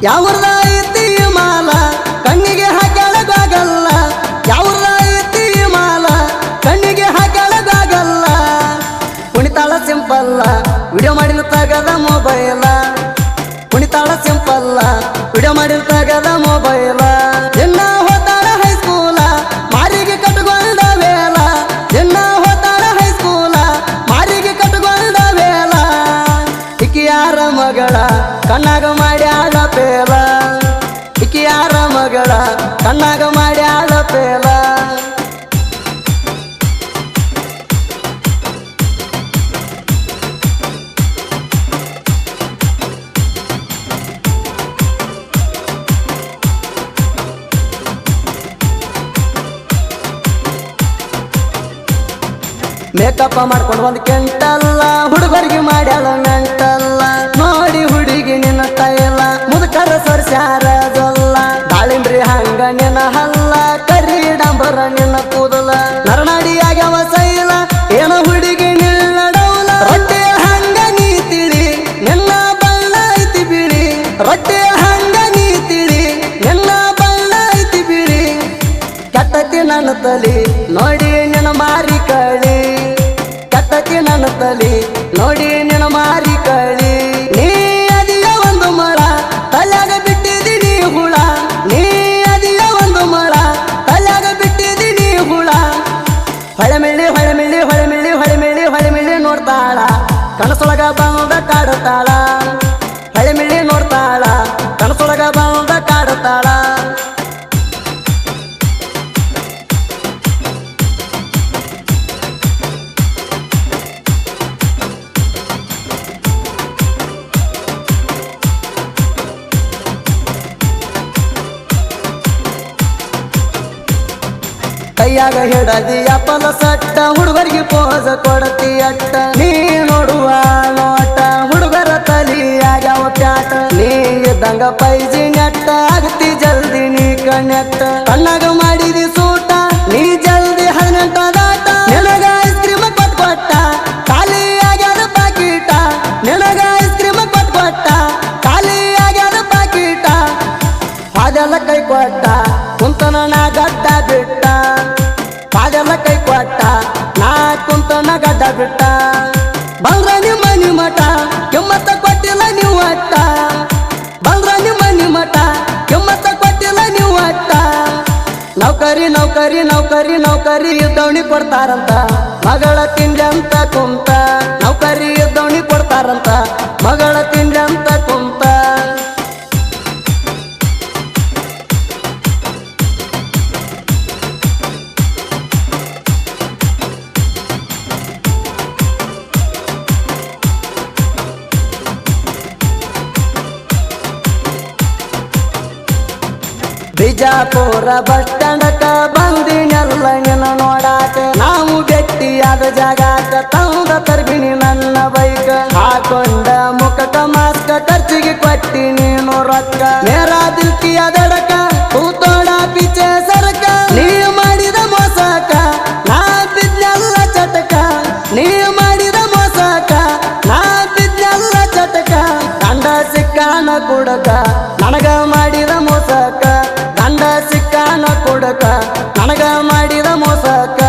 ಯಾವ್ರದ ಐತಿ ಮಾಲ ಕಣ್ಣಿಗೆ ಹಾಕಳಗಾಗಲ್ಲ ಯಾವ್ರದ ಐತಿ ಮಾಲ ಕಣ್ಣಿಗೆ ಹಾಕಳಗಾಗಲ್ಲ ಕುಣಿತಾಳ ಸಿಂಪಲ್ಲ ವಿಡಿಯೋ ಮಾಡಿನ ತಗದ ಮೊಬೈಲ ಕುಣಿತಾಳ ಸಿಂಪಲ್ಲ ವಿಡಿಯೋ ಮಾಡಿನ ತಗದ ಮೊಬೈಲ ಎನ್ನ ಹೋತಾಳ ಹೈಸ್ಕೂಲ ಮಾರಿಗೆ ಕಟ್ಕೊಂಡ ವೇಲ ಎನ್ನ ಹೋತಾಳ ಹೈಸ್ಕೂಲ ಮಾರಿಗೆ ಕಟ್ಕೊಂಡ ವೇಲ ಇಕಿಯಾರ ಮಗಳ ಕಣ್ಣಾಗ ಮಾಡ್ಯಾಳ ಪೇಲ ಇಕಿಯಾರ ಮಗಳ ಕಣ್ಣಾಗ ಮಾಡ್ಯಾಳ ಪೇಲ ಮೇಕಪ್ ಮಾಡ್ಕೊಂಡು ಒಂದು ಕೆಂಟಲ್ಲ ಹುಡುಗರಿಗೆ ಮಾಡ್ಯಾಳ ಮೆಂಟಲ್ಲ ನೋಡಿ ಹುಡುಗಿ ನಿನ್ನ ಟೈಲ ಮುದುಕರ ಸೊರ್ಸ್ಯಾರದಲ್ಲ ದಾಳಿಂಬ್ರಿ ಹಂಗ ನಿನ್ನ ಹಲ್ಲ ಕರಿ ಡಂಬರ ನಿನ್ನ ಕೂದಲ ನರನಾಡಿ ಆಗ್ಯಾವ ಸೈಲ ಏನ ಹುಡುಗಿ ನಿನ್ನ ಡೌಲ ರೊಟ್ಟೆ ಹಂಗ ನೀ ತಿಳಿ ನಿನ್ನ ಬಣ್ಣ ಐತಿ ಬಿಳಿ ರೊಟ್ಟೆ ಹಂಗ ನೀ ತಿಳಿ ನಿನ್ನ ಬಣ್ಣ ಐತಿ ಬಿಳಿ ಕೆಟ್ಟತಿ ನನ್ನ ತಲಿ ನೋಡಿ ನಿನ್ನ ಮಾರಿ ಕಳಿ ಕೆಟ್ಟತಿ ನನ್ನ ತಲಿ ನೋಡಿ ನಿನ್ನ ಮಾರಿ ಕಳಿ ನೀ ಅದಿಯ ಒಂದು ಮಳ ತಲೆಯಾಗ ಬಿಟ್ಟಿದ್ದೀನಿ ಹುಳ ನೀ ಅದಿಯ ಒಂದು ಮಳ ತಲೆಯಾಗ ಬಿಟ್ಟಿದ್ದೀನಿ ಹುಳ ಹೊಳೆಮಿಳಿ ಹೊಳೆಮಿಳಿ ಹೊಳೆಮಿಳಿ ಹೊಳೆಮಿಳಿ ಹೊಳೆಮಿಳಿ ನೋಡ್ತಾಳ ಕನಸೊಳಗ ಬಂದ ಕಾಡುತ್ತಾಳ ಹೊಳೆಮಿಳಿ ನೋಡ್ತಾಳ ಕನಸೊಳಗ ಬಂದ ಕಾಡುತ್ತಾಳ ಕೈಯಾಗ ಹಿಡದಿ ಅಪ್ಪಲ ಸಟ್ಟ ಹುಡುಗರಿಗೆ ಪೋಸ ಕೊಡತಿ ಅಟ್ಟ ನೀ ನೋಡುವ ನೋಟ ಹುಡುಗರ ತಲಿಯಾಗ್ಯಾವ ಪ್ಯಾಟ ನೀ ಇದ್ದಂಗ ಪೈಜಿ ನೆಟ್ಟ ಆಗತಿ ಜಲ್ದಿ ನೀ ಕಣ್ಣೆಟ್ಟ ಕಣ್ಣಾಗ ಮಾಡಿದಿ ಸೂಟ ನೀ ಜಲ್ದಿ 18 ದಾಟ ನಿನಗ ಐಸ್ ಕ್ರೀಮ್ ಕೊಟ್ಟ ಖಾಲಿ ಆಗ್ಯಾದ ಪಾಕೀಟ ನಿನಗ ಐಸ್ ಕ್ರೀಮ್ ಕೊಟ್ಟ ಖಾಲಿ ಆಗ್ಯಾದ ಪಾಕೀಟ ಅದೆಲ್ಲ ಕೈ ಕೊಟ್ಟ ಕುಂತನ ನಾ ಗಡ್ಡ ಬಿಟ್ಟ ಅದೆಲ್ಲ ಕೈ ಕೊಟ್ಟ ನಾ ಕುಂತನ ಗಡ್ಡ ಬಿಟ್ಟ ಬಂದ್ರ ನಿಮ್ಮ ನಿಮಟ ಕೆಮ್ಮತ್ತ ಕೊಟ್ಟಿಲ್ಲ ನೀವು ಅಟ್ಟ ಬಂದ್ರ ನಿಮ್ಮ ನಿಮಟ ಕೆಮ್ಮತ್ತ ಕೊಟ್ಟಿಲ್ಲ ನೀವು ಅಟ್ಟ ನೌಕರಿ ನೌಕರಿ ನೌಕರಿ ನೌಕರಿ ಇದ್ದವಣಿ ಕೊಡ್ತಾರಂತ ಮಗಳ ತಿಂಡಿ ಅಂತ ಕುಂತ ನೌಕರಿ ಇದ್ದವಣಿ ಕೊಡ್ತಾರಂತ ಮಗಳ ತಿಂಡಿ ಅಂತ ಕುಂತ ಬಿಜಾಪುರ ಬಸ್ ಸ್ಟ್ಯಾಂಡಕ ಬಂದಿನೆಲ್ಲ ನಿನ್ನ ನೋಡಾಕ ನಾವು ಭೇಟಿಯಾದ ಜಾಗಾಕ ತಂದ ತರ್ಬಿನಿ ನನ್ನ ಬೈಕ್ ಹಾಕೊಂಡ ಮುಖಕ ಮಾಸ್ಕ ಖರ್ಚಿಗೆ ಕೊಟ್ಟಿ ನೀನು ರೊಕ್ಕ ಮೇರಾ ದಿಲ್ಕಿಯ ದಡಕ ಕೂತೋಡ ಪಿಚೆ ಸರಕ ನೀ ಮಾಡಿದ ಮೋಸಕ ನಾ ಬಿದ್ನೆಲ್ಲ ಚಟಕ ನೀ ಮಾಡಿದ ಮೋಸಕ ನಾ ಬಿದ್ನೆಲ್ಲ ಚಟಕ ದಂಡ ಸಿಕ್ಕಾನ ಕುಡಕ ನನಗ ಮಾಡಿದ ಮೋಸಕ ದಂಡ ಸಿಕ್ಕಾನ ಕುಡಕ ನನಗ ಮಾಡಿದ ಮೋಸಕ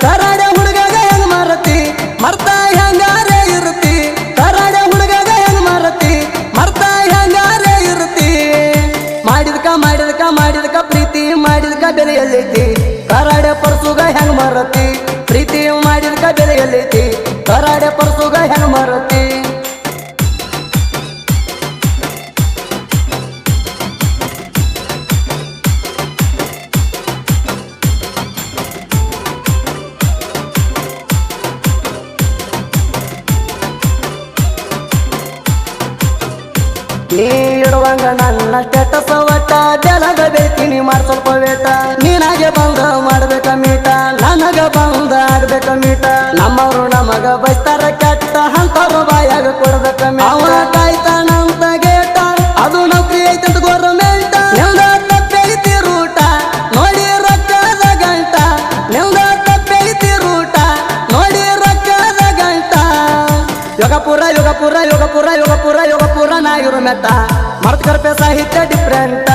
ಕರಾಡ ಹುಡುಗಗ ಹೆಂಗ್ ಮರತಿ ಮರ್ತಾ ಹೆಂಗಾರೆ ಇರುತ್ತಿ ಕರಾಡ ಹುಡುಗಗ ಹೆಂಗ್ ಮರತಿ ಮರ್ತಾ ಹೆಂಗಾರೆ ಇರುತ್ತಿ ಮಾಡಿದಕ ಮಾಡಿದಕ ಮಾಡಿದಕ ಪ್ರೀತಿ ಮಾಡಿದಕ ಬೆಲೆ ಎಲ್ಲೈತಿ ಕರಾಡ ಪರ್ಸುಗ ಹೆಂಗ್ ಮರತಿ ಪ್ರೀತಿ ಮಾಡಿದಕ ಬೆಲೆ ಎಲ್ಲೈತಿ ಕರಾಡ ಪರ್ಸುಗ ಹೆಂಗ್ ಮರತಿ ನೀ ಇಡುವಂಗ ನನ್ನ ಸ್ಟೇಟಸ್ ಒಟ್ಟ ಜಲದ ಬೇಕಿನಿ ಮಾಡ್ ಸ್ವಲ್ಪ ವೇಟ ನೀನಾಗೆ ಬಂದ ಮಾಡ್ಬೇಕ ಮೀಟ ನನಗ ಬಂದ ಆಡ್ಬೇಕ ಮೀಟ ನಮ್ಮವ್ರು ನಮಗ ಬೈತಾರ ಕೆಟ್ಟ ಅಂತವ್ರು ಬಾಯಾಗ ಕೊಡ್ಬೇಕ ಅವ ಕಾಯ್ತಾನಂತ ಗೇಟ ಅದು ನೌಕರಿ ಐತಂತ ಗೌರ್ಮೆಂಟ್ ನಿಲ್ದ ತಪ್ಪೈತಿ ರೂಟ ನೋಡಿ ರೊಕ್ಕದ ಗಂಟ ನಿಲ್ದ ತಪ್ಪೈತಿ ರೂಟ ನೋಡಿ ರೊಕ್ಕದ ಗಂಟ ಯೋಗಪುರ ಯೋಗಪುರ ಯೋಗಪುರ ಯೋಗಪುರ ಯೋಗಪುರ ನಾಯಿರು ಮೆಟ್ಟ ಮರ್ತ್ ಕರ್ಪೆ ಸಾಹಿತ್ಯ ಡಿಫ್ರೆಂಟ